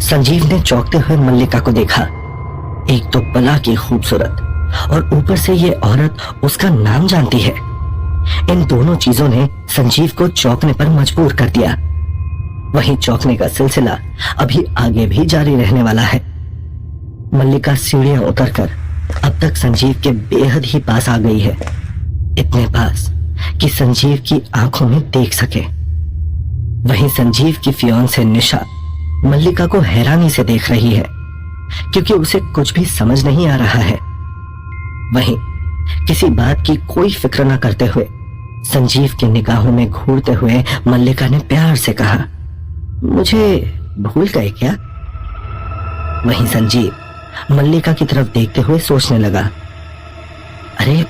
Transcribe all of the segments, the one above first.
संजीव ने चौंकते हुए मल्लिका को देखा। एक तो बला की खूबसूरत और ऊपर से ये औरत उसका नाम जानती है। इन दोनों चीजों ने संजीव को चौंकने पर मजबूर कर दिया। वहीं चौंकने का सिलसिला अभी आगे भी जारी रहने वाला है। मल्लिका सीढ़ियां उतरकर अब तक संजीव के बेहद ही पास आ गई है, इतने पास कि संजीव की आंखों में देख सके। वहीं संजीव की फियांसे निशा मल्लिका को हैरानी से देख रही है, क्योंकि उसे कुछ भी समझ नहीं आ रहा है। वहीं किसी बात की कोई फिक्र न करते हुए संजीव की निगाहों में घूरते हुए मल्लिका ने प्यार से कहा, मुझे भूल गए क्या? वहीं संजीव मल्लिका की तरफ देखते हुए सोचने लगा, अरे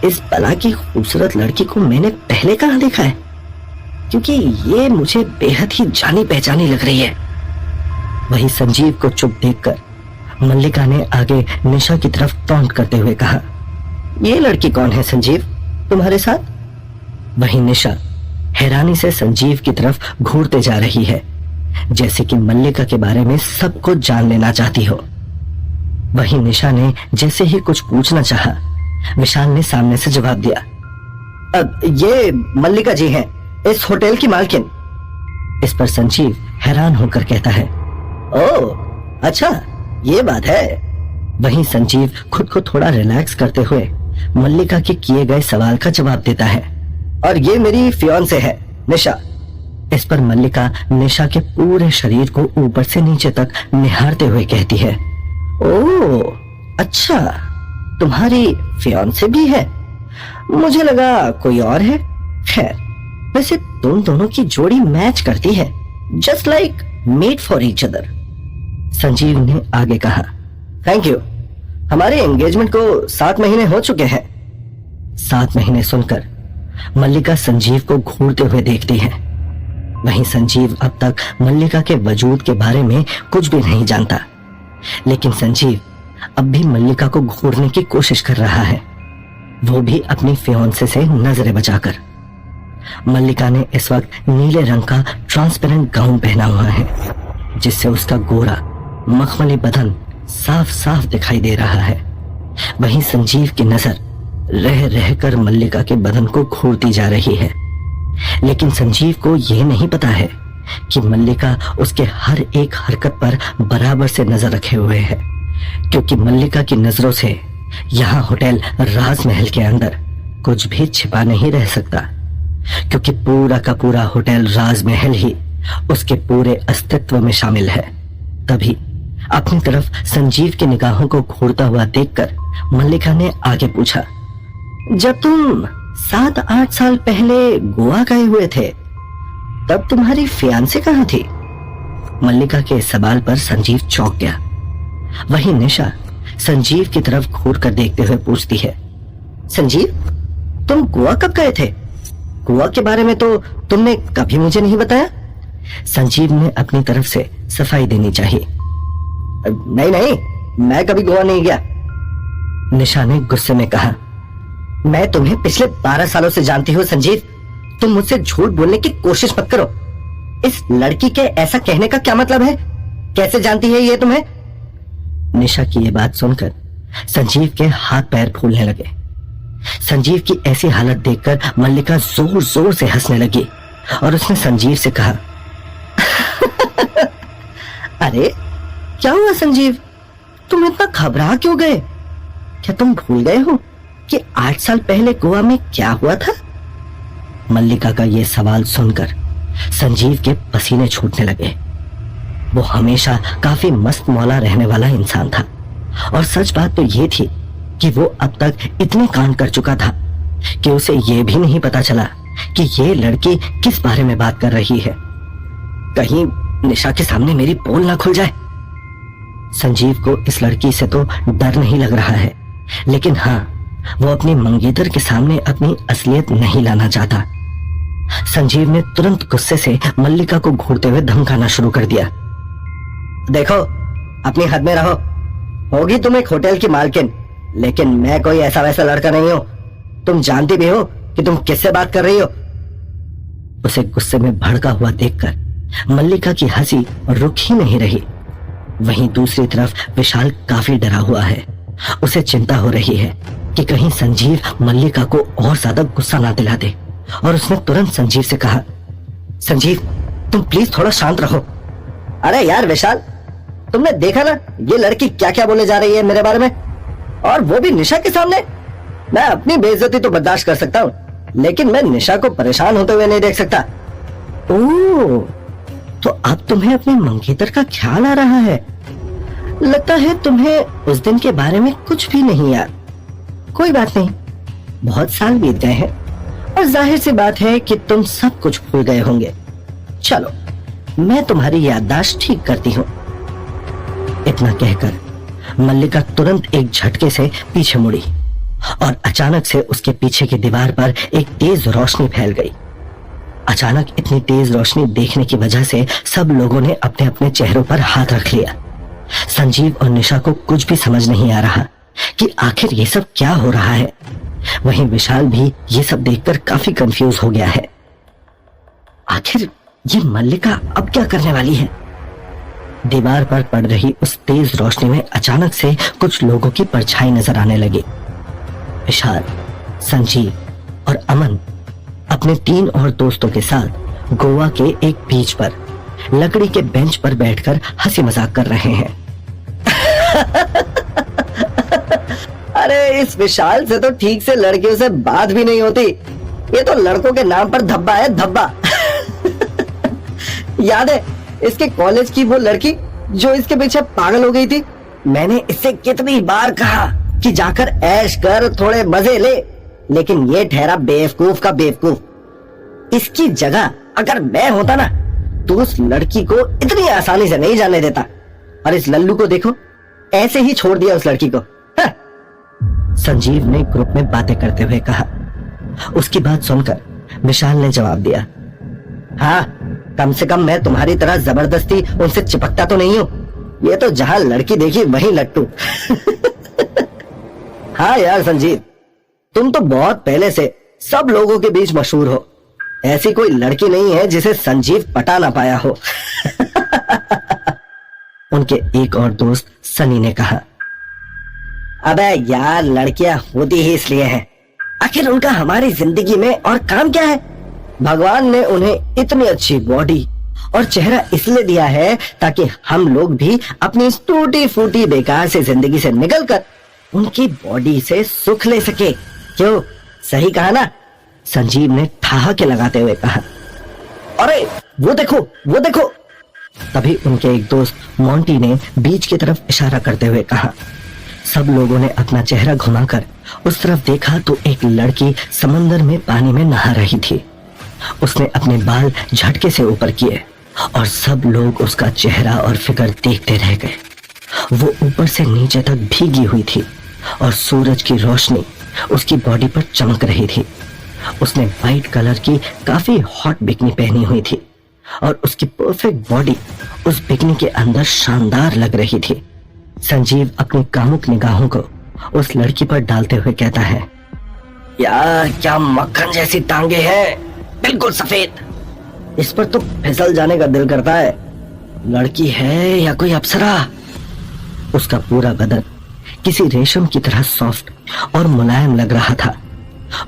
इस बला की खूबसूरत लड़की को मैंने पहले कहां देखा है, क्योंकि ये मुझे बेहद ही जानी पहचानी लग रही है। वहीं संजीव को चुप देखकर मल्लिका ने आगे निशा की तरफ टॉन्ट करते हुए कहा, ये लड़की कौन है संजीव तुम्हारे साथ? वहीं निशा हैरानी से संजीव की तरफ घूरते जा रही है, जैसे कि मल्लिका के बारे में सब कुछ जान लेना चाहती हो। वहीं निशा ने जैसे ही कुछ पूछना चाहा, विशाल ने सामने से जवाब दिया, अब ये मल्लिका जी हैं, इस होटल की मालकिन। इस पर संजीव हैरान होकर कहता है, ओह अच्छा ये बात है। वहीं संजीव खुद को थोड़ा रिलैक्स करते हुए मल्लिका के किए गए सवाल का जवाब देता है, और ये मेरी फियांसे है निशा। इस पर मल्लिका निशा के पूरे शरीर को ऊपर से नीचे तक निहारते हुए कहती है, ओह अच्छा तुम्हारी फियांसे भी है, मुझे लगा कोई और है। खैर वैसे तुम दोनों की जोड़ी मैच करती है, just like made for each other. Sanjeev ने आगे कहा, थैंक यू, हमारे एंगेजमेंट को 7 महीने हो चुके हैं। 7 महीने सुनकर मल्लिका संजीव को घूरते हुए देखती है। वहीं संजीव अब तक मल्लिका के वजूद के बारे में कुछ भी नहीं जानता, लेकिन संजीव अब भी मल्लिका को घूरने की कोशिश कर रहा है, वो भी अपनी फियांसे से नजरें बचाकर। मल्लिका ने इस वक्त नीले रंग का ट्रांसपेरेंट गाउन पहना हुआ है, जिससे उसका गोरा मखमली बदन साफ साफ दिखाई दे रहा है। वहीं संजीव की नजर रह रहकर मल्लिका के बदन को घूरती जा रही है, लेकिन संजीव को यह नहीं पता है कि मल्लिका उसके हर एक हरकत पर बराबर से नजर रखे हुए है, क्योंकि मल्लिका की नजरों से यहाँ होटल राजमहल के अंदर कुछ भी छिपा नहीं रह सकता, क्योंकि पूरा का पूरा होटल राजमहल ही उसके पूरे अस्तित्व में शामिल है। तभी अपनी तरफ संजीव की निगाहों को घूरता हुआ देखकर मल्लिका ने आगे पूछा, जब तुम 7-8 साल पहले गोवा गए हुए थे, तब तुम्हारी फियांसे कहाँ थी? मल्लिका के सवाल पर संजीव चौंक गया। वहीं निशा संजीव की तरफ घूर कर देखते हुए पूछती है, संजीव तुम गोवा कब गए थे? गोवा के बारे में तो तुमने कभी मुझे नहीं बताया। संजीव ने अपनी तरफ से सफाई देनी चाहिए। नहीं नहीं, मैं कभी गोवा नहीं गया। निशा ने गुस्से में कहा, मैं तुम्हें पिछले 12 सालों से जानती हूँ संजीव, तुम मुझसे झूठ बोलने की कोशिश मत करो। इस लड़की के ऐसा कहने का क्या मतलब है? कैसे जानती है ये तुम्हें? निशा की ये बात सुनकर संजीव के हाथ पैर फूलने लगे। संजीव की ऐसी हालत देखकर मल्लिका जोर जोर से हंसने लगी और उसने संजीव से कहा, अरे क्या हुआ संजीव, तुम इतना घबरा क्यों गए? क्या तुम भूल गए हो कि 8 साल पहले गोवा में क्या हुआ था? मल्लिका का यह सवाल सुनकर संजीव के पसीने छूटने लगे। वो हमेशा काफी मस्त मौला रहने वाला इंसान था, और सच बात तो ये थी कि वो अब तक इतने कांड कर चुका था कि उसे ये भी नहीं पता चला कि ये लड़की किस बारे में बात कर रही है। कहीं निशा के सामने मेरी पोल ना खुल जाए। संजीव को इस लड़की से तो डर नहीं लग रहा है, लेकिन हाँ, वो अपनी मंगेतर के सामने अपनी असलियत नहीं लाना चाहता। संजीव ने तुरंत गुस्से से मल्लिका को घूरते हुए धमकाना शुरू कर दिया, देखो अपनी हद में रहो, होगी तुम एक होटल की मालकिन, लेकिन मैं कोई ऐसा वैसा लड़का नहीं हूं। तुम जानती भी हो कि तुम किससे बात कर रही हो। उसे गुस्से में भड़का हुआ देखकर मल्लिका की हंसी रुक ही नहीं रही। वहीं दूसरी तरफ विशाल काफी डरा हुआ है। उसे चिंता हो रही है कि कहीं संजीव मल्लिका को और ज्यादा गुस्सा ना दिला दे, और उसने तुरंत संजीव से कहा, संजीव तुम प्लीज थोड़ा शांत रहो। अरे यार विशाल, तुमने देखा ना ये लड़की क्या क्या बोले जा रही है मेरे बारे में, और वो भी निशा के सामने। मैं अपनी बेइज्जती तो बर्दाश्त कर सकता हूँ, लेकिन मैं निशा को परेशान होते हुए नहीं देख सकता। ओह, तो अब तुम्हें अपने मंगेतर का ख्याल आ रहा है। लगता है तुम्हें उस दिन के बारे में कुछ भी नहीं याद। कोई बात नहीं, बहुत साल बीत गए हैं और जाहिर सी बात है कि तुम सब कुछ भूल गए होंगे। चलो मैं तुम्हारी याददाश्त ठीक करती हूँ। इतना कहकर मल्लिका तुरंत एक झटके से पीछे मुड़ी और अचानक से उसके पीछे की दीवार पर एक तेज रोशनी फैल गई। अचानक इतनी तेज रोशनी देखने की वजह से सब लोगों ने अपने अपने चेहरों पर हाथ रख लिया। संजीव और निशा को कुछ भी समझ नहीं आ रहा कि आखिर ये सब क्या हो रहा है। वहीं विशाल भी ये सब देखकर काफी कंफ्यूज हो गया है। आखिर ये मल्लिका अब क्या करने वाली है? दीवार पर पड़ रही उस तेज रोशनी में अचानक से कुछ लोगों की परछाई नजर आने लगी। विशाल, संजीव और अमन अपने 3 और दोस्तों के साथ गोवा के एक बीच पर लकड़ी के बेंच पर बैठकर हंसी मजाक कर रहे हैं। अरे इस विशाल से तो ठीक से लड़कियों से बात भी नहीं होती। ये तो लड़कों के नाम पर धब्बा है, धब्बा। याद है इसके कॉलेज की वो लड़की जो इसके पीछे पागल हो गई थी? मैंने इससे कितनी बार कहा कि जाकर ऐश कर, थोड़े मजे ले, लेकिन ये ठहरा बेवकूफ का बेवकूफ। इसकी जगह अगर मैं होता ना तो उस लड़की को इतनी आसानी से नहीं जाने देता। और इस लल्लू को देखो, ऐसे ही छोड़ दिया उस लड़की को। हाँ। संजीव ने ग्रुप में बातें करते हुए कहा। उसकी बात सुनकर विशाल ने जवाब दिया, हाँ, कम से कम मैं तुम्हारी तरह जबरदस्ती उनसे चिपकता तो नहीं हूँ। ये तो जहां लड़की देखी वहीं लट्टू। हाँ यार संजीव, तुम तो बहुत पहले से सब लोगों के बीच मशहूर हो। ऐसी कोई लड़की नहीं है जिसे संजीव पटा ना पाया हो। उनके एक और दोस्त सनी ने कहा, अबे यार, लड़कियां होती ही इसलिए हैं। आखिर उनका हमारी जिंदगी में और काम क्या है? भगवान ने उन्हें इतनी अच्छी बॉडी और चेहरा इसलिए दिया है ताकि हम लोग भी अपनी इस टूटी फूटी बेकार से जिंदगी से निकलकर उनकी बॉडी से सुख ले सके। क्यों, सही कहा ना? संजीव ने ठहाके लगाते हुए कहा। अरे वो देखो, वो देखो। तभी उनके एक दोस्त मोंटी ने बीच की तरफ इशारा करते हुए कहा। सब लोगों ने अपना चेहरा घुमाकर उस तरफ देखा तो एक लड़की समंदर में पानी में नहा रही थी। उसने अपने बाल झटके से ऊपर किए और सब लोग उसका चेहरा और फिगर देखते रह गए। वो ऊपर से नीचे तक भीगी हुई थी और सूरज की रोशनी उसकी बॉडी पर चमक रही थी। उसने व्हाइट कलर की काफी हॉट बिकनी पहनी हुई थी और उसकी परफेक्ट बॉडी उस बिकनी के अंदर शानदार लग रही थी। संजीव अपनी कामुक निगाहों को उस लड़की पर डालते हुए कहता है, यार क्या मक्खन जैसी टांगे हैं, बिल्कुल सफेद। इस पर तो फिसल जाने का दिल करता है। लड़की है या कोई अप्सरा? उसका पूरा बदन किसी रेशम की तरह सॉफ्ट और मुलायम लग रहा था।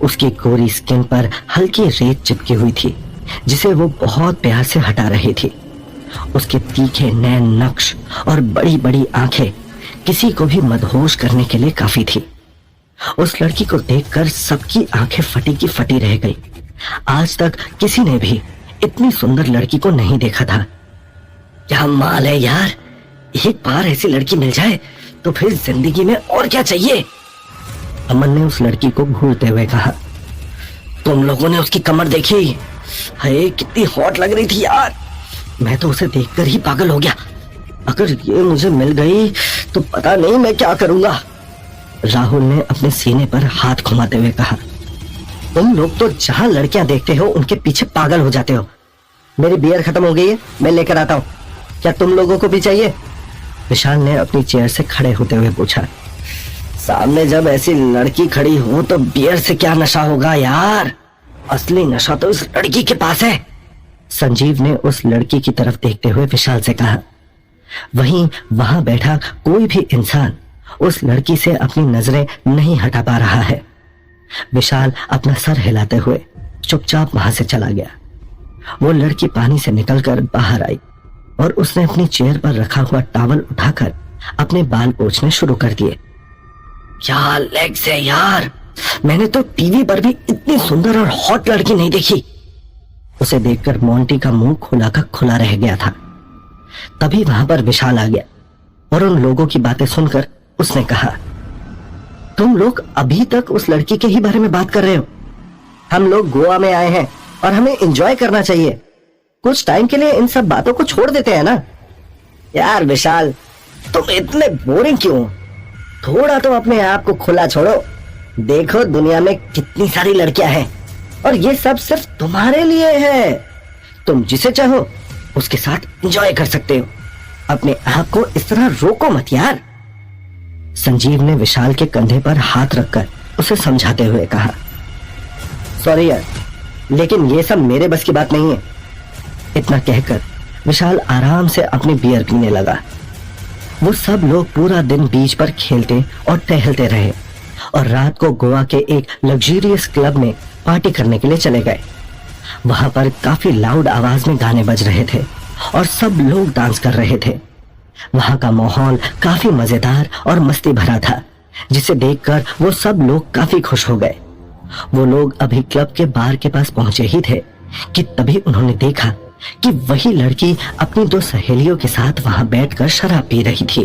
उसकी गोरी स्किन पर हल्की रेत चिपकी हुई थी जिसे वो बहुत प्यार से हटा रही थी। उसके तीखे नैन नक्श और बड़ी बड़ी आंखें किसी को भी मदहोश करने के लिए काफी थी। उस लड़की को देखकर सबकी आंखें फटी की फटी रह गई। आज तक किसी ने भी इतनी सुंदर लड़की को नहीं देखा था। क्या माल है यार, एक बार ऐसी लड़की मिल जाए तो फिर जिंदगी में और क्या चाहिए? अमन ने उस लड़की को घूरते हुए कहा। तुम लोगों ने उसकी कमर देखी? हाय कितनी हॉट लग रही थी यार। मैं तो उसे देखकर ही पागल हो गया। अगर ये मुझे मिल गई तो पता नहीं मैं क्या करूंगा। राहुल ने अपने सीने पर हाथ घुमाते हुए कहा। तुम लोग तो जहां लड़कियां देखते हो उनके पीछे पागल हो जाते हो। मेरी बियर खत्म हो गई है, मैं लेकर आता हूँ। क्या तुम लोगों को भी चाहिए? विशाल ने अपनी चेयर से खड़े होते हुए पूछा। सामने जब ऐसी लड़की खड़ी हो तो बियर से क्या नशा होगा यार? असली नशा तो इस लड़की के पास है। संजीव ने उस लड़की की तरफ देखते हुए विशाल से कहा। वहीं वहां बैठा कोई भी इंसान उस लड़की से अपनी नजरें नहीं हटा पा रहा है। विशाल अपना सर हिलाते हुए चुपचाप वहां से चला गया। वो लड़की पानी से निकलकर बाहर आई और उसने अपनी चेयर पर रखा हुआ टॉवल उठाकर अपने बाल पोंछने शुरू कर दिए। क्या लेग्स है यार, मैंने तो टीवी पर भी इतनी सुंदर और हॉट लड़की नहीं देखी। उसे देखकर मोंटी का मुंह खुला का खुला रह गया था। तभी वहां पर विशाल आ गया और उन लोगों की बातें सुनकर उसने कहा, तुम लोग अभी तक उस लड़की के ही बारे में बात कर रहे हो? हम लोग गोवा में आए हैं और हमें एंजॉय करना चाहिए। कुछ टाइम के लिए इन सब बातों को छोड़ देते हैं ना। यार विशाल, तुम इतने बोरिंग क्यों? थोड़ा तो अपने आप को खुला छोड़ो। देखो दुनिया में कितनी सारी लड़कियां हैं और ये सब सिर्फ तुम्हारे लिए है। तुम जिसे चाहो उसके साथ एंजॉय कर सकते हो। अपने आप को इस तरह रोको मत यार। संजीव ने विशाल के कंधे पर हाथ रखकर उसे समझाते हुए कहा, सॉरी यार, लेकिन ये सब मेरे बस की बात नहीं है। इतना कहकर विशाल आराम से अपनी बियर पीने लगा। वो सब लोग पूरा दिन बीच पर खेलते और टहलते रहे और रात को गोवा के एक लग्जरियस क्लब में पार्टी करने के लिए चले गए। वहां पर काफी लाउड आवाज में गाने बज रहे थे और सब लोग डांस कर रहे थे। वहां का माहौल काफी मजेदार और मस्ती भरा था, जिसे देखकर वो सब लोग काफी खुश हो गए। वो लोग अभी क्लब के बार के पास पहुंचे ही थे कि तभी उन्होंने देखा कि वही लड़की अपनी दो सहेलियों के साथ वहां बैठकर शराब पी रही थी।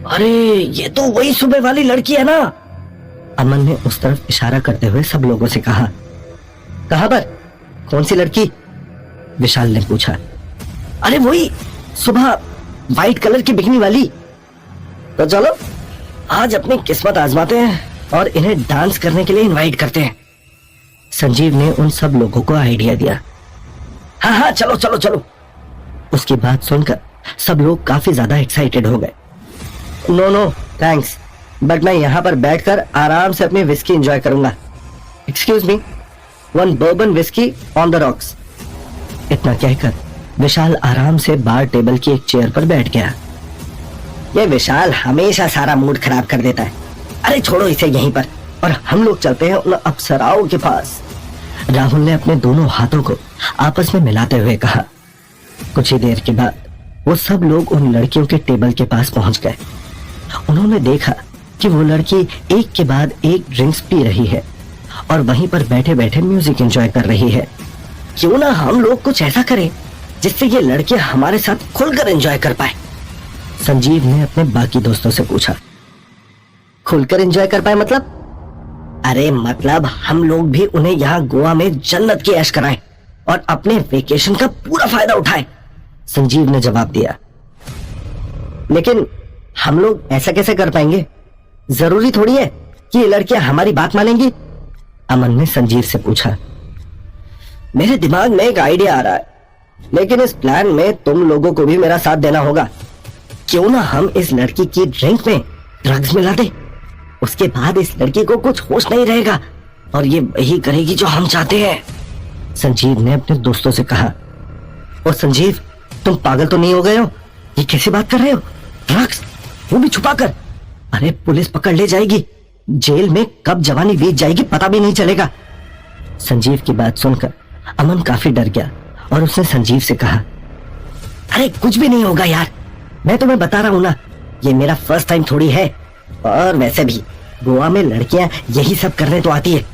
अरे ये तो वही सुबह वाली लड़की है ना? अमन ने उस तरफ इशारा करते हुए सब लोगों से कहा। कहां पर? कौन सी लड़की? विशाल ने पूछा। अरे वही सुबह व्हाइट कलर की बिकनी वाली। तो चलो आज अपनी किस्मत आजमाते हैं और इन्हें डांस करने के लिए इनवाइट करते हैं। संजीव ने उन सब लोगों को आइडिया दिया। हाँ हाँ चलो चलो चलो। उसकी बात सुनकर सब लोग काफी ज्यादा एक्साइटेड हो गए। नो नो थैंक्स, बट मैं यहाँ पर बैठकर आराम से अपनी विस्की एंजॉय करूंगा। Excuse me, one bourbon whisky on the rocks. इतना कहकर विशाल आराम से बार टेबल की एक चेयर पर बैठ गया। ये विशाल हमेशा सारा मूड खराब कर देता है। अरे छोड़ो इसे यहीं पर और हम लोग चलते हैं उन अप्सराओं के पास। राहुल ने अपने दोनों हाथों को आपस में मिलाते हुए कहा। कुछ ही देर के बाद वो सब लोग उन लड़कियों के टेबल के पास पहुंच गए। उन्होंने देखा कि वो लड़की एक के बाद एक ड्रिंक्स पी रही है और वहीं पर बैठे बैठे म्यूजिक एंजॉय कर रही है। क्यों ना हम लोग कुछ ऐसा करें जिससे ये लड़कियां हमारे साथ खुलकर एंजॉय कर पाए? संजीव ने अपने बाकी दोस्तों से पूछा। खुलकर एंजॉय कर पाए मतलब? अरे मतलब हम लोग भी उन्हें यहाँ गोवा में जन्नत की ऐश कराएं और अपने वेकेशन का पूरा फायदा उठाएं। संजीव ने जवाब दिया। लेकिन हम लोग ऐसा कैसे कर पाएंगे? जरूरी थोड़ी है कि ये लड़कियां हमारी बात मानेंगी। अमन ने संजीव से पूछा। मेरे दिमाग में एक आइडिया आ रहा है, लेकिन इस प्लान में तुम लोगों को भी मेरा साथ देना होगा। क्यों ना हम इस लड़की की ड्रिंक में ड्रग्स मिला दें? उसके बाद इस लड़की को कुछ होश नहीं रहेगा और ये वही करेगी जो हम चाहते हैं। संजीव ने अपने दोस्तों से कहा। और संजीव, तुम पागल तो नहीं हो गए हो? ये कैसी बात कर रहे हो? ड्रग्स, वो भी छुपा कर? अरे पुलिस पकड़ ले जाएगी। जेल में कब जवानी बीत जाएगी पता भी नहीं चलेगा। संजीव की बात सुनकर अमन काफी डर गया और उसने संजीव से कहा। अरे कुछ भी नहीं होगा यार, मैं तुम्हें बता रहा हूं ना, ये मेरा फर्स्ट टाइम थोड़ी है। और वैसे भी गोवा में लड़कियां यही सब करने तो आती है।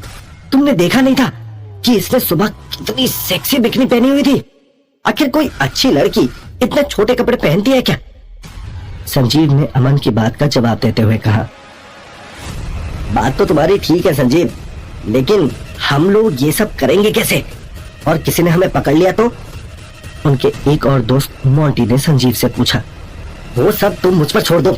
तुमने देखा नहीं था कि इसने सुबह कितनी सेक्सी बिकनी पहनी हुई थी? आखिर कोई अच्छी लड़की इतने छोटे कपड़े पहनती है क्या? संजीव ने अमन की बात का जवाब देते हुए कहा। बात तो तुम्हारी ठीक है संजीव, लेकिन हम लोग ये सब करेंगे कैसे? और किसी ने हमें पकड़ लिया तो? उनके एक और दोस्त मोंटी ने संजीव से पूछा। वो सब तुम मुझ पर छोड़ दो,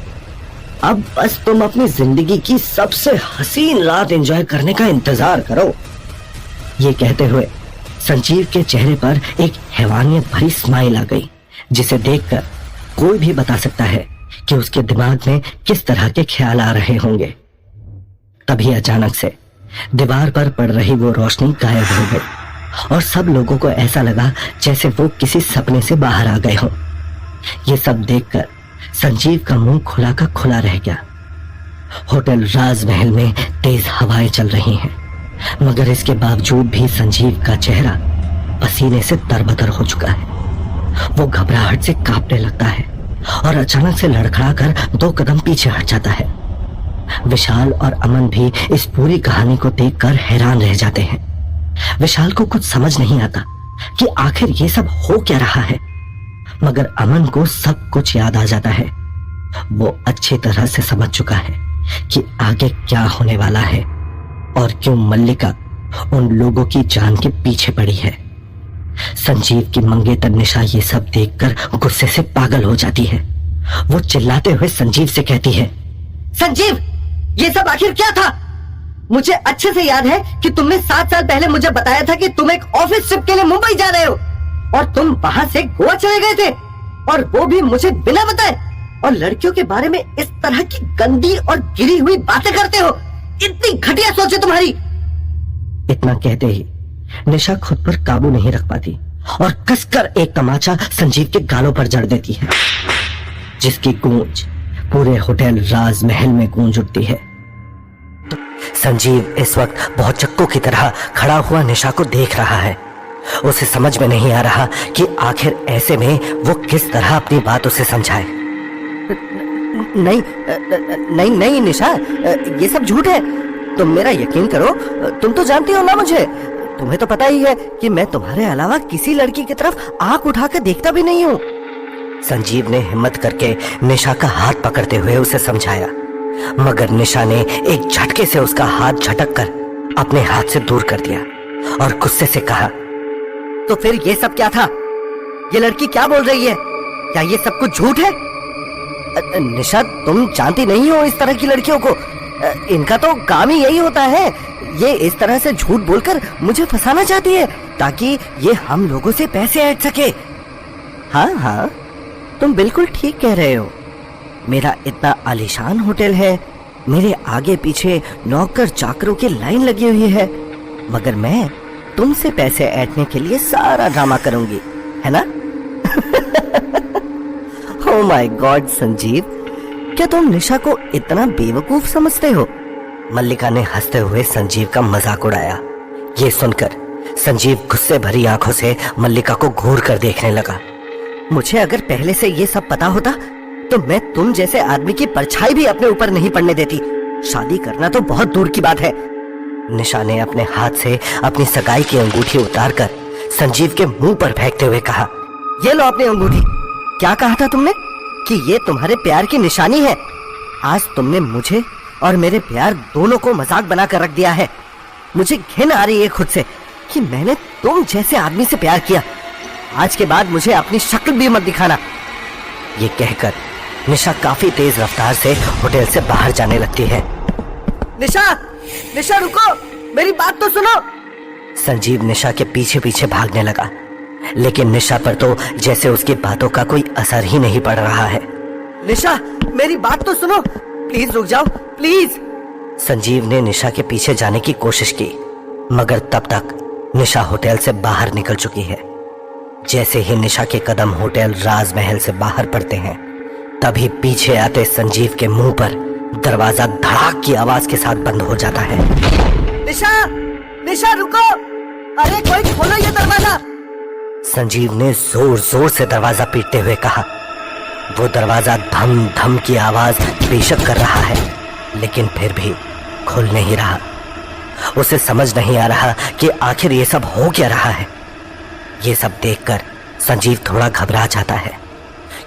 अब बस तुम अपनी जिंदगी की सबसे हसीन रात एंजॉय करने का इंतजार करो। ये कहते हुए संजीव के चेहरे पर एक हैवानियत भरी स्माइल आ गई, जिसे देखकर कोई भी बता सकता है कि उसके दिमाग में किस तरह के ख्याल आ रहे होंगे। तभी अचानक से दीवार पर पड़ रही वो रोशनी गायब हो गई और सब लोगों को ऐसा लगा जैसे वो किसी सपने से बाहर आ गए हों। ये सब देखकर संजीव का मुंह खुला का खुला रह गया। होटल राजमहल में तेज हवाएं चल रही हैं, मगर इसके बावजूद भी संजीव का चेहरा पसीने से तरबतर हो चुका है। वो घबराहट से कांपने लगता है और अचानक से लड़खड़ाकर 2 कदम पीछे हट जाता है। विशाल और अमन भी इस पूरी कहानी को देखकर हैरान रह जाते हैं। विशाल को कुछ समझ नहीं आता कि आखिर ये सब हो क्या रहा है, मगर अमन को सब कुछ याद आ जाता है। वो अच्छी तरह से समझ चुका है कि आगे क्या होने वाला है और क्यों मल्लिका उन लोगों की जान के पीछे पड़ी है। संजीव की मंगेतर निशा ये सब देखकर गुस्से से पागल हो जाती है। वो चिल्लाते हुए संजीव से कहती है, संजीव, ये सब आखिर क्या था? मुझे अच्छे से याद है कि तुमने 7 साल पहले मुझे बताया था कि तुम एक ऑफिस ट्रिप के लिए मुंबई जा रहे हो और तुम वहां से गोवा चले गए थे, और वो भी मुझे बिना बताए, और लड़कियों के बारे में इस तरह की गंदी और गिरी हुई बातें करते हो। इतनी घटिया सोच है तुम्हारी। इतना कहते ही निशा खुद पर काबू नहीं रख पाती और कसकर एक तमाचा संजीव के गालों पर जड़ देती है, जिसकी गूंज पूरे होटल राजमहल में गूंज उठती है। संजीव इस वक्त बहुत चक्कू की तरह खड़ा हुआ निशा को देख रहा है। उसे समझ में नहीं आ रहा कि आखिर ऐसे में वो किस तरह अपनी बात उसे समझाए। नहीं नहीं नहीं निशा, ये सब झूठ है। तुम मेरा यकीन करो, तुम तो जानती हो ना मुझे। तुम्हें तो पता ही है कि मैं तुम्हारे अलावा किसी लड़की की तरफ आंख उठाकर देखता भी नहीं हूँ। संजीव ने हिम्मत करके निशा का हाथ पकड़ते हुए उसे समझाया, मगर निशा ने एक झटके से उसका हाथ झटक कर अपने हाथ से दूर कर दिया और गुस्से से कहा, तो फिर ये सब क्या था? ये लड़की क्या बोल रही है? क्या ये सब कुछ झूठ है? निशा, तुम जानती नहीं हो इस तरह की लड़कियों को। इनका तो काम ही यही होता है। ये इस तरह से झूठ बोलकर मुझे फंसाना चाहती है ताकि ये हम लोगों से पैसे ऐंठ सके। हाँ हाँ, तुम बिल्कुल ठीक कह रहे हो। मेरा इतना आलीशान होटल है, मेरे आगे पीछे नौकर चाकरों की लाइन लगी हुई है, मगर मैं तुमसे पैसे ऐंठने के लिए सारा ड्रामा करूंगी, है ना? ओह माय गॉड संजीव, क्या तुम निशा को इतना बेवकूफ समझते हो? मल्लिका ने हंसते हुए संजीव का मजाक उड़ाया। ये सुनकर संजीव गुस्से भरी आंखों से मल्लिका को घूर कर देखने लगा। मुझे अगर पहले से ये सब पता होता तो मैं तुम जैसे आदमी की परछाई भी अपने ऊपर नहीं पड़ने देती। शादी करना तो बहुत दूर की बात है। निशा ने अपने हाथ से अपनी सगाई की अंगूठी उतारकर संजीव के मुंह पर फेंकते हुए कहा, ये लो अपनी अंगूठी। क्या कहा था तुमने कि ये तुम्हारे प्यार की निशानी है? आज तुमने मुझे और मेरे प्यार दोनों को मजाक बनाकर रख दिया है। मुझे घिन आ रही है खुद से कि मैंने तुम जैसे आदमी से प्यार किया। आज के बाद मुझे अपनी शक्ल भी मत दिखाना। ये कहकर निशा काफी तेज रफ्तार से होटल से बाहर जाने लगती है। निशा, निशा रुको, मेरी बात तो सुनो। संजीव निशा के पीछे पीछे भागने लगा, लेकिन निशा पर तो जैसे उसकी बातों का कोई असर ही नहीं पड़ रहा है। निशा, मेरी बात तो सुनो, प्लीज रुक जाओ, प्लीज। संजीव ने निशा के पीछे जाने की कोशिश की, मगर तब तक निशा होटल से बाहर निकल चुकी है। जैसे ही निशा के कदम होटल राजमहल से बाहर पड़ते हैं, तभी पीछे आते संजीव के मुंह पर दरवाजा धड़ाक की आवाज के साथ बंद हो जाता है। निशा, निशा रुको, अरे कोई खोलो ये दरवाजा। संजीव ने जोर जोर से दरवाजा पीटते हुए कहा। वो दरवाजा धम धम की आवाज बेशक कर रहा है, लेकिन फिर भी खुल नहीं रहा। उसे समझ नहीं आ रहा कि आखिर ये सब हो क्या रहा है। ये सब देखकर संजीव थोड़ा घबरा जाता है,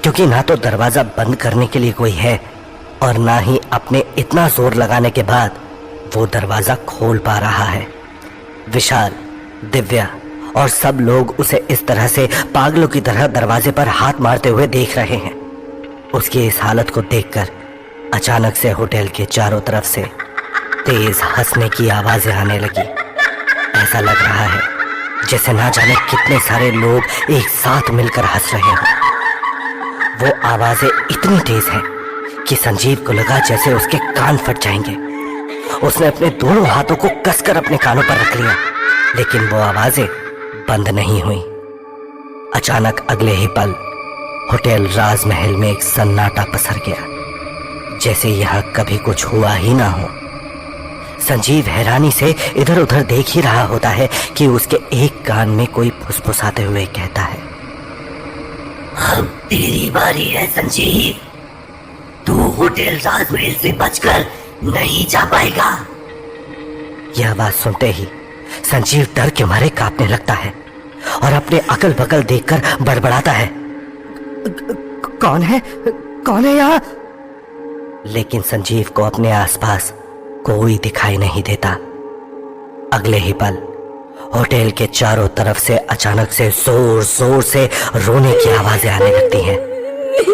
क्योंकि ना तो दरवाजा बंद करने के लिए कोई है और ना ही अपने इतना जोर लगाने के बाद वो दरवाजा खोल पा रहा है। विशाल, दिव्या और सब लोग उसे इस तरह से पागलों की तरह दरवाजे पर हाथ मारते हुए देख रहे हैं। उसकी इस हालत को देखकर अचानक से होटल के चारों तरफ से तेज हंसने की आवाजें आने लगी। ऐसा लग रहा है जैसे ना जाने कितने सारे लोग एक साथ मिलकर हंस रहे हों। वो आवाजें इतनी तेज हैं कि संजीव को लगा जैसे उसके कान फट जाएंगे। उसने अपने दोनों हाथों को कसकर अपने कानों पर रख लिया, लेकिन वो आवाजें बंद नहीं हुई। अचानक अगले ही पल होटल राजमहल में एक सन्नाटा पसर गया, जैसे यहां कभी कुछ हुआ ही ना हो। संजीव हैरानी से इधर उधर देख ही रहा होता है कि उसके एक कान में कोई फुसफुसाते हुए कहता है, अब तेरी बारी है संजीव, तू होटल राजमहल से बचकर नहीं जा पाएगा। यह बात सुनते ही संजीव डर के मारे कांपने लगता है और अपने अकल बकल देखकर बड़बड़ाता है, कौन है यहाँ? लेकिन संजीव को अपने आसपास कोई दिखाई नहीं देता। अगले ही पल होटल के चारों तरफ से अचानक से जोर जोर से रोने की आवाजें आने लगती हैं।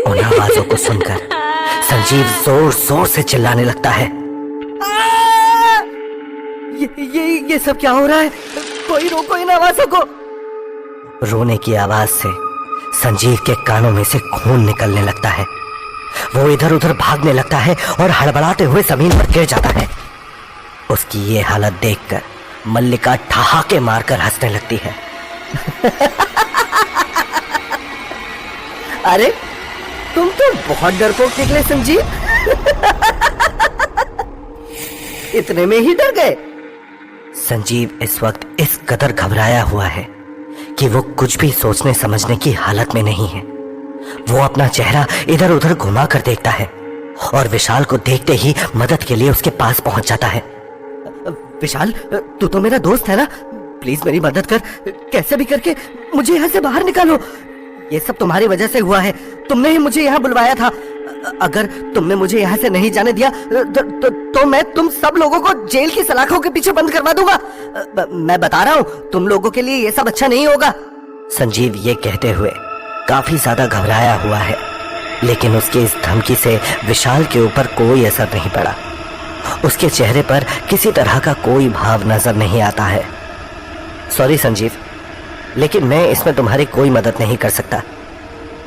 उन आवाजों को सुनकर संजीव जोर जोर से चिल्लाने लगता है, ये सब क्या हो रहा है? कोई रोको इन आवाजों को। रोने की आवाज से संजीव के कानों में से खून निकलने लगता है। वो इधर उधर भागने लगता है और हड़बड़ाते हुए जमीन पर गिर जाता है। उसकी ये हालत देखकर मल्लिका ठहाके मारकर हंसने लगती है। अरे तुम तो बहुत डरपोक निकले संजीव। इतने में ही डर गए। संजीव इस वक्त इस कदर घबराया हुआ है कि वो कुछ भी सोचने समझने की हालत में नहीं है। वो अपना चेहरा इधर उधर घुमा कर देखता है और विशाल को देखते ही मदद के लिए उसके पास पहुंच जाता है। विशाल, तू तो मेरा दोस्त है ना, प्लीज मेरी मदद कर, कैसे भी करके मुझे यहाँ से बाहर निकालो। ये सब तुम्हारी वजह से हुआ है, तुमने ही मुझे यहाँ बुलवाया था। अगर तुमने मुझे यहाँ से नहीं जाने दिया तो मैं तुम सब लोगों को जेल की सलाखों के पीछे बंद करवा दूंगा। मैं बता रहा हूँ, तुम लोगों के लिए ये सब अच्छा नहीं होगा। संजीव ये कहते हुए काफी ज्यादा घबराया हुआ है, लेकिन उसकी इस धमकी से विशाल के ऊपर कोई असर नहीं पड़ा। उसके चेहरे पर किसी तरह का कोई भाव नजर नहीं आता है। सॉरी संजीव, लेकिन मैं इसमें तुम्हारी कोई मदद नहीं कर सकता।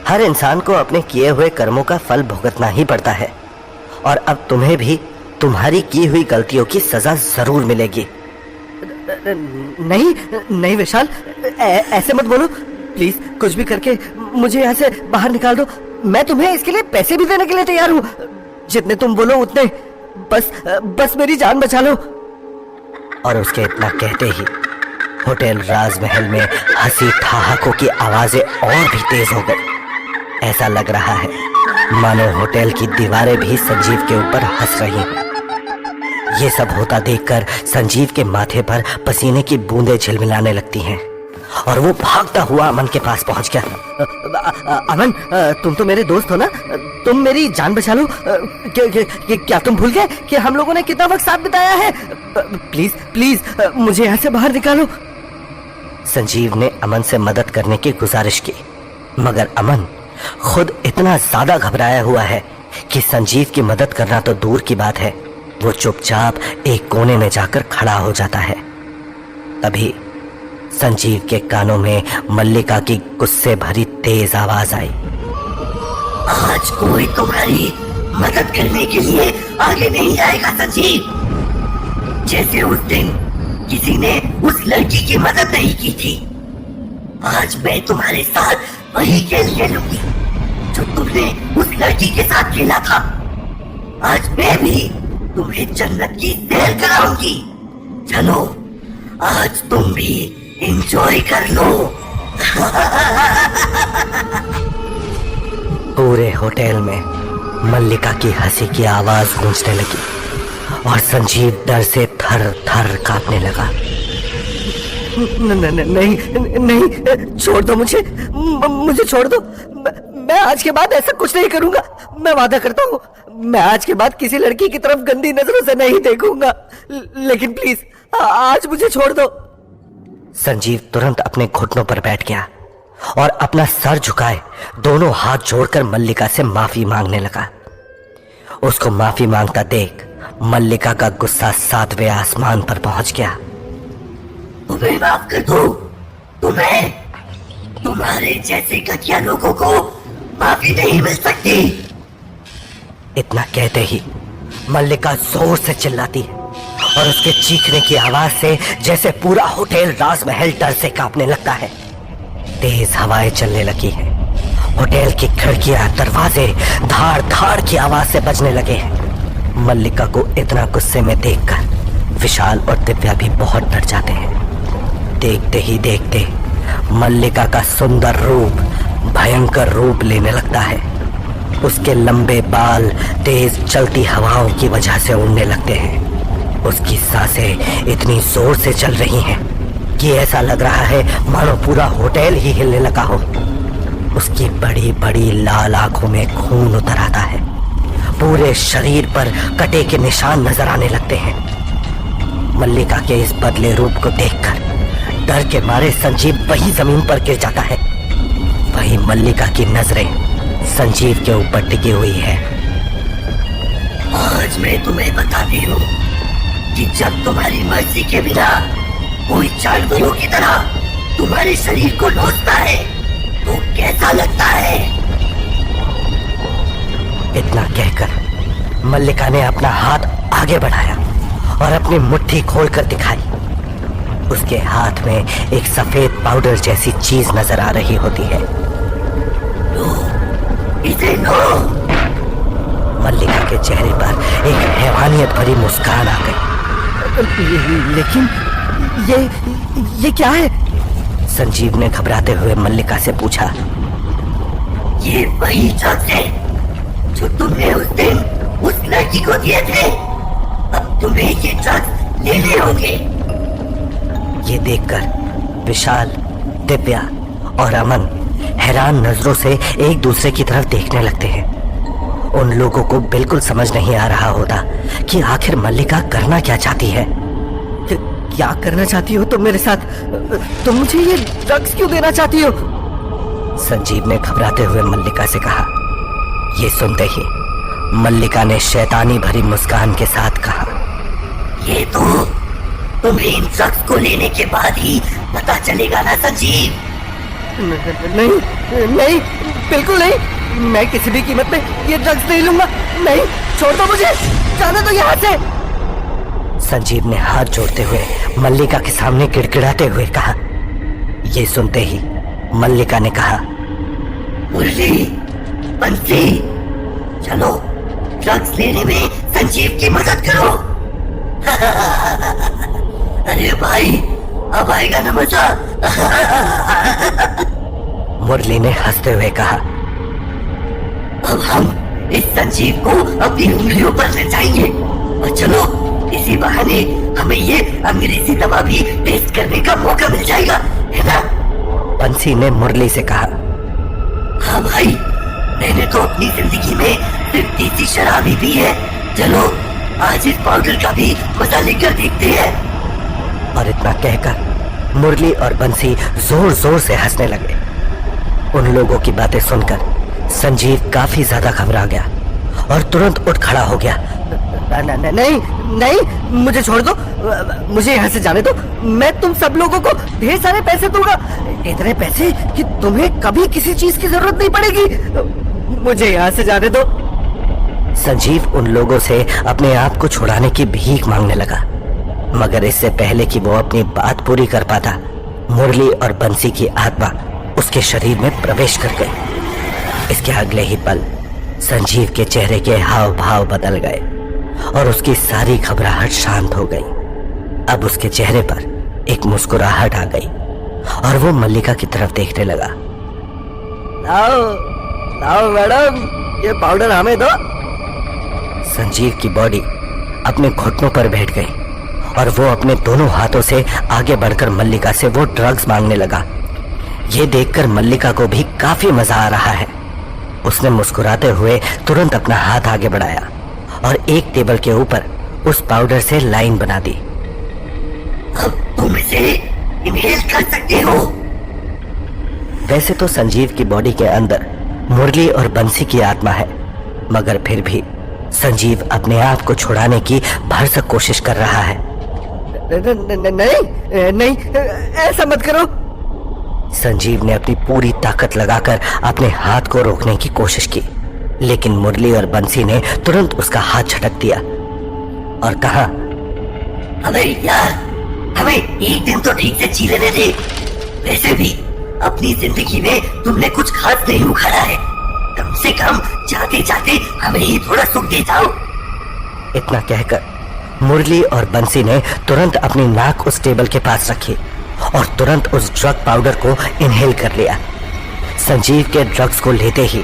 हर इंसान को अपने किए हुए कर्मों का फल भुगतना ही पड़ता है और अब तुम्हें भी तुम्हारी की हुई गलतियों की सजा जरूर मिलेगी। नहीं विशाल, ऐसे मत बोलो, प्लीज कुछ भी करके मुझे यहाँ से बाहर निकाल दो। मैं तुम्हें इसके लिए पैसे भी देने के लिए तैयार हूँ, जितने तुम बोलो उतने। बस मेरी जान बचा लो। और उसके इतना कहते ही होटल राजमहल में हंसी ठहाकों की आवाजें और भी तेज हो गई। ऐसा लग रहा है मानो होटल की दीवारें भी संजीव के ऊपर हंस रही हैं। ये सब होता देखकर संजीव के माथे पर पसीने की बूंदें झिलमिलाने लगती हैं और वो भागता हुआ अमन के पास पहुंच गया। अमन, तुम तो मेरे दोस्त हो ना, तुम मेरी जान बचा लो। क्या तुम भूल गए कि हम लोगों ने कितना वक्त साथ बिताया है? प्लीज मुझे यहाँ से बाहर निकालो। संजीव ने अमन से मदद करने की गुजारिश की, मगर अमन खुद इतना ज्यादा घबराया हुआ है कि संजीव की मदद करना तो दूर की बात है, वो चुपचाप एक कोने में जाकर खड़ा हो जाता है। तभी संजीव के कानों में मल्लिका की गुस्से भरी तेज आवाज आई, आज कोई तुम्हारी मदद करने के लिए आगे नहीं आएगा संजीव। जैसे उस दिन किसी ने उस लड़की की मदद नहीं की थी, आज मैं तुम्हारे साथ वही खेल खेलूंगी जो तुमने उस लड़की के साथ खेला था। आज मैं भी तुम्हें जन्नत की सैर कराऊंगी। चलो आज तुम भी एंजॉय कर लो। पूरे होटल में मल्लिका की हंसी की आवाज गूंजने लगी और संजीव डर से थर थर कांपने लगा। नहीं, छोड़ दो मुझे छोड़ दो। मैं आज के बाद ऐसा कुछ नहीं करूंगा, मैं वादा करता हूँ। मैं आज के बाद किसी लड़की की तरफ गंदी नजरों से नहीं देखूंगा, लेकिन प्लीज आज मुझे छोड़ दो। संजीव तुरंत अपने घुटनों पर बैठ गया और अपना सर झुकाए दोनों हाथ जोड़कर मल्लिका से माफी मांगने लगा। उसको माफी मांगता देख मल्लिका का गुस्सा 7वें आसमान पर पहुंच गया। तुम्हें माफ कर दो, तुम्हारे जैसे घटिया लोगों को माफी नहीं मिल सकती। इतना कहते ही मल्लिका जोर से चिल्लाती है और उसके चीखने की आवाज से जैसे पूरा होटल राजमहल डर से कांपने लगता है। तेज हवाएं चलने लगी हैं। होटल की खिड़कियां, दरवाजे धाड़ धाड़ की आवाज से बजने लगे हैं। मल्लिका को इतना गुस्से में देखकर विशाल और दिव्या भी बहुत डर जाते हैं। देखते ही देखते मल्लिका का सुंदर रूप भयंकर रूप लेने लगता है। उसके लंबे बाल तेज चलती हवाओं की वजह से उड़ने लगते हैं। उसकी सांसें इतनी जोर से चल रही हैं कि ऐसा लग रहा है मानो पूरा होटल ही हिलने लगा हो। उसकी बड़ी बड़ी लाल आंखों में खून उतर आता है। पूरे शरीर पर कटे के निशान नजर आने लगते हैं। मल्लिका के इस बदले रूप को देखकर डर के मारे संजीव वही जमीन पर गिर जाता है। वही मल्लिका की नजरें संजीव के ऊपर टिकी हुई है। आज मैं तुम्हें बताती हूँ कि जब तुम्हारी मर्जी के बिना कोई जानवरों की तरह तुम्हारे शरीर को नोचता है तो कैसा लगता है। इतना कहकर मल्लिका ने अपना हाथ आगे बढ़ाया और अपनी मुट्ठी खोलकर दिखाई। उसके हाथ में एक सफेद पाउडर जैसी चीज नजर आ रही होती है। इसे लो। मल्लिका के चेहरे पर एक हैवानियत भरी मुस्कान आ गई। लेकिन ये क्या है? संजीव ने घबराते हुए मल्लिका से पूछा। ये वही ड्रग्स है जो तुमने उस दिन उस लड़की को दिए थे। अब तुम्हें ये ड्रग्स लेने होंगे। ये देखकर विशाल, दिव्या और अमन हैरान नजरों से एक दूसरे की तरफ देखने लगते हैं। उन लोगों को बिल्कुल समझ नहीं आ रहा होता कि आखिर मल्लिका करना क्या चाहती है। क्या करना चाहती हो तुम मेरे साथ? तुम मुझे ये ड्रग्स क्यों देना चाहती हो? संजीव ने घबराते हुए मल्लिका से कहा। ये सुनते ही मल्लिका ने शैतानी भरी मुस्कान के साथ कहा, ये तो तुम्हें इन ड्रग्स को लेने के बाद ही पता चलेगा ना संजीव। नहीं नहीं, बिल्कुल नहीं। मैं किसी भी कीमत पे ये ड्रग्स नहीं लूंगा। नहीं, छोड़ दो मुझे, जाने दो यहाँ से। संजीव ने हाथ जोड़ते हुए मल्लिका के सामने गिड़गिड़ाते हुए कहा। ये सुनते ही मल्लिका ने कहा, मुरली, बंसी, चलो ड्रग्स लेने में संजीव की मदद करो। अरे भाई, अब आएगा ना मजा। मुरली ने हंसते हुए कहा, अब हम इस संजीव को अपनी उंगलियों पर ले जाएंगे और चलो इसी बहाने हमें ये अंग्रेजी दवा भी टेस्ट करने का मौका मिल जाएगा, है ना? बंसी ने मुरली से कहा। हाँ भाई, मैंने तो अपनी जिंदगी में सिर्फ देसी शराब ही पी है। चलो आज इस पाउडर का भी मजा लेकर देखते हैं। और इतना कहकर मुरली और बंसी जोर जोर से हंसने लगे। उन लोगों की बातें सुनकर संजीव काफी ज्यादा घबरा गया और तुरंत उठ खड़ा हो गया। नहीं नहीं, मुझे छोड़ दो, मुझे यहाँ से जाने दो। मैं तुम सब लोगों को ढेर सारे पैसे दूंगा, इतने पैसे कि तुम्हें कभी किसी चीज की जरूरत नहीं पड़ेगी। मुझे यहाँ से जाने दो। संजीव उन लोगों से अपने आप को छुड़ाने की भीख मांगने लगा, मगर इससे पहले कि वो अपनी बात पूरी कर पाता, मुरली और बंसी की आत्मा उसके शरीर में प्रवेश कर गई। इसके अगले ही पल संजीव के चेहरे के हाव भाव बदल गए और उसकी सारी घबराहट शांत हो गई। अब उसके चेहरे पर एक मुस्कुराहट आ गई और वो मल्लिका की तरफ देखने लगा। लाओ लाओ मैडम, ये पाउडर हमें दो। संजीव की बॉडी अपने घुटनों पर बैठ गई और वो अपने दोनों हाथों से आगे बढ़कर मल्लिका से वो ड्रग्स मांगने लगा। ये देखकर मल्लिका को भी काफी मजा आ रहा है। उसने मुस्कुराते हुए तुरंत अपना हाथ आगे बढ़ाया और एक टेबल के ऊपर उस पाउडर से लाइन बना दी। अब तुम इसे इनहेल कर सकते हो। वैसे तो संजीव की बॉडी के अंदर मुरली और बंसी की आत्मा है, मगर फिर भी संजीव अपने आप को छुड़ाने की भरसक कोशिश कर रहा है। नहीं नहीं, ऐसा मत करो। संजीव ने अपनी पूरी ताकत लगाकर अपने हाथ को रोकने की कोशिश की, लेकिन मुरली और बंसी ने तुरंत उसका हाथ झटक दिया और कहा, हमें यार, हमें एक दिन तो ठीक से जी लेने दे। वैसे भी अपनी जिंदगी में तुमने कुछ खास नहीं उखाड़ा है, कम से कम जाते जाते हमें ही थोड़ा सुख दे जाओ। इतना कहकर मुरली और बंसी ने तुरंत अपनी नाक उस टेबल के पास रखी और तुरंत उस ड्रग पाउडर को इनहेल कर लिया। संजीव के ड्रग्स को लेते ही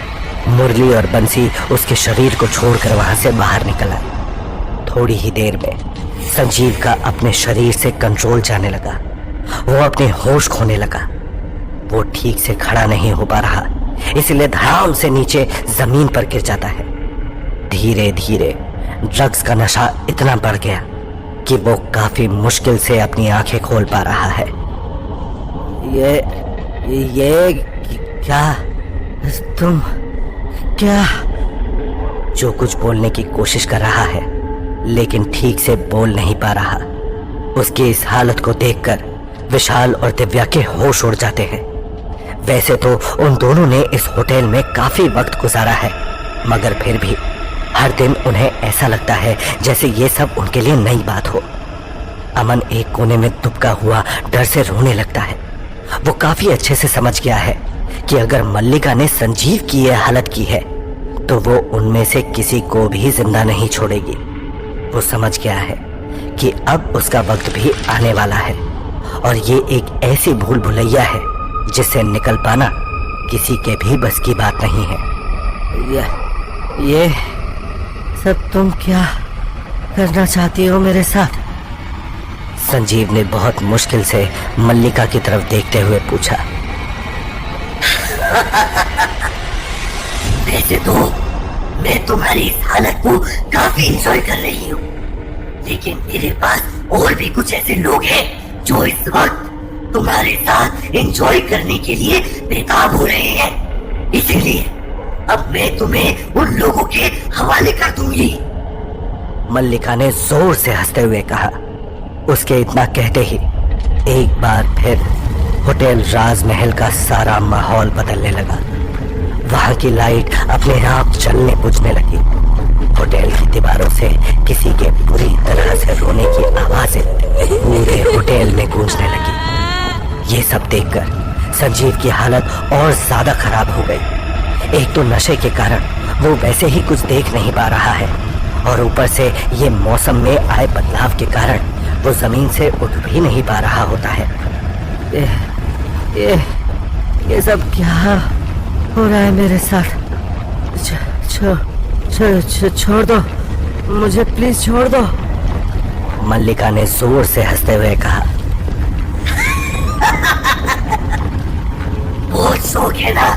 मुरली और बंसी उसके शरीर को छोड़कर वहां से बाहर निकल आए। थोड़ी ही देर में संजीव का अपने शरीर से कंट्रोल जाने लगा। वो अपने होश खोने लगा। वो ठीक से खड़ा नहीं हो पा रहा, इसलिए धड़ाम से नीचे जमीन पर गिर जाता है। धीरे धीरे ड्रग्स का नशा इतना बढ़ गया कि वो काफी मुश्किल से अपनी आंखें खोल पा रहा है। ये क्या तुम क्या? जो कुछ बोलने की कोशिश कर रहा है लेकिन ठीक से बोल नहीं पा रहा। उसकी इस हालत को देखकर विशाल और दिव्या के होश उड़ जाते हैं। वैसे तो उन दोनों ने इस होटल में काफी वक्त गुजारा है, मगर फिर भी हर दिन उन्हें ऐसा लगता है जैसे ये सब उनके लिए नई बात हो। अमन एक कोने में दुबका हुआ डर से रोने लगता है। वो काफी अच्छे से समझ गया है कि अगर मल्लिका ने संजीव की यह हालत की है तो वो उनमें से किसी को भी जिंदा नहीं छोड़ेगी। वो समझ गया है कि अब उसका वक्त भी आने वाला है और ये एक ऐसी भूल भुलैया है जिससे निकल पाना किसी के भी बस की बात नहीं है। ये सब तुम क्या करना चाहती हो मेरे साथ? संजीव ने बहुत मुश्किल से मल्लिका की तरफ देखते हुए पूछा। वैसे तो मैं तुम्हारी इस हालत को काफी एंजॉय कर रही हूँ, लेकिन मेरे पास और भी कुछ ऐसे लोग हैं जो इस वक्त तुम्हारे साथ एंजॉय करने के लिए बेताब हो रहे हैं। इसीलिए अब मैं तुम्हें उन लोगों के हवाले कर दूंगी। मल्लिका ने जोर से हंसते हुए कहा। उसके इतना कहते ही एक बार फिर होटल राजमहल का सारा माहौल बदलने लगा। वहां की लाइट अपने आप जलने बुझने लगी। होटल की दीवारों से किसी के बुरी तरह से रोने की आवाजें पूरे होटल में गूंजने लगी। ये सब देखकर संजीव की हालत और ज्यादा खराब हो गई। एक तो नशे के कारण वो वैसे ही कुछ देख नहीं पा रहा है और ऊपर से ये मौसम में आए बदलाव के कारण वो जमीन से उठ भी नहीं पा रहा होता है। ये सब क्या हो रहा है मेरे साथ? छोड़ दो मुझे, प्लीज छोड़ दो। मल्लिका ने जोर से हंसते हुए कहा। बहुत शौक है ना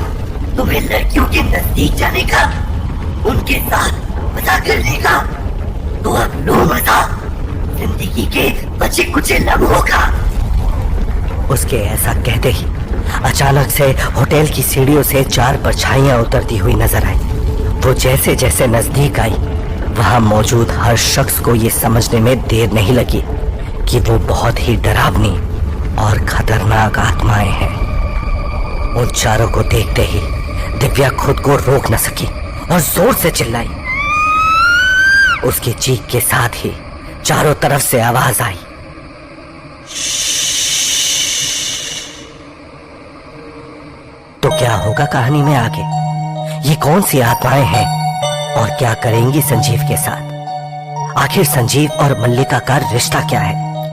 तुम्हें लड़कियों के नजदीक जाने का, उनके साथ मजा करने का, तो अब लो मजा जिंदगी के बचे कुचे लम्हों का। उसके ऐसा कहते ही अचानक से होटल की सीढ़ियों से चार परछाइयां उतरती हुई नजर आई। वो जैसे जैसे नजदीक आई वहां मौजूद हर शख्स को ये समझने में देर नहीं लगी कि वो बहुत ही डरावनी और खतरनाक आत्माएं हैं। उन चारों को देखते ही दिव्या खुद को रोक न सकी और जोर से चिल्लाई। उसकी चीख के साथ ही चारों तरफ से आवाज आई। तो क्या होगा कहानी में आगे? ये कौन सी आत्माएं हैं और क्या करेंगी संजीव के साथ? आखिर संजीव और मल्लिका का रिश्ता क्या है?